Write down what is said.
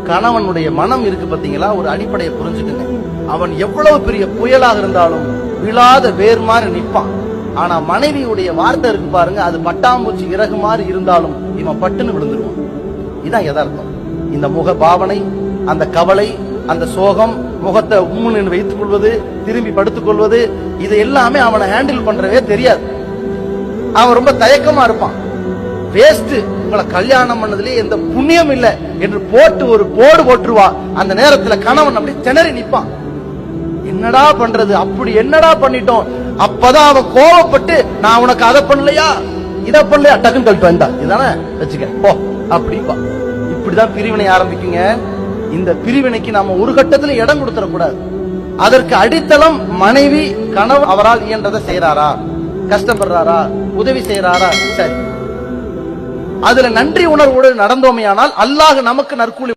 கணவனுடைய மனம் இருக்கு பாத்தீங்களா, ஒரு அடிப்படையை புரிஞ்சுக்குங்க. அவன் எவ்வளவு பெரிய புயலாக இருந்தாலும் விழாத வேர் மாதிரி நிற்பான். ஆனா மனைவியுடைய வார்த்தை இருக்கு பாருங்க, அது பட்டாம்பூச்சி இறகு மாதிரி இருந்தாலும் இவன் பட்டுன்னு விழுந்துருவான். இதான் யதார்த்தம். இந்த முக பாவனை, அந்த கவலை, அந்த சோகம், முகத்தை உம்முன்னு வைத்துக் கொள்வது, திரும்பி படுத்துக் கொள்வது, இது எல்லாமே அவனை ஹேண்டில் பண்றவே தெரியாது. அவன் ரொம்ப தயக்கமா இருப்பான். வேஸ்ட், உங்களை கல்யாணம் பண்ணதுலயே எந்த புண்ணியம் இல்லை என்று போட்டு ஒரு போடு போட்டுருவா. அந்த நேரத்துல கணவன் அப்படி திணறி நிப்பான். என்னடா பண்றது, அப்படி என்னடா பண்ணிட்டோம். அப்பதான் அவன் கோவப்பட்டு, நான் உனக்கு அதை பண்ணலையா இதை பண்ணலையா, டக்குன்னு கழிட்டு வந்தா இதானே வச்சுக்க போ அப்படிப்பா. இப்படிதான் பிரிவினை ஆரம்பிக்குங்க. இந்த பிரிவினைக்கு நாம ஒரு கட்டத்துல இடம் கொடுத்துடக்கூடாது. அதற்கு அடித்தளம் மனைவி, கணவன் அவரால் இயன்றதை செய்யறாரா, கஷ்டப்படுறாரா, உதவி செய்யறாரா, சரி, அதுல நன்றி உணர்வோடு நடந்தோமையானால் அல்லாஹ் நமக்கு நற்கூலி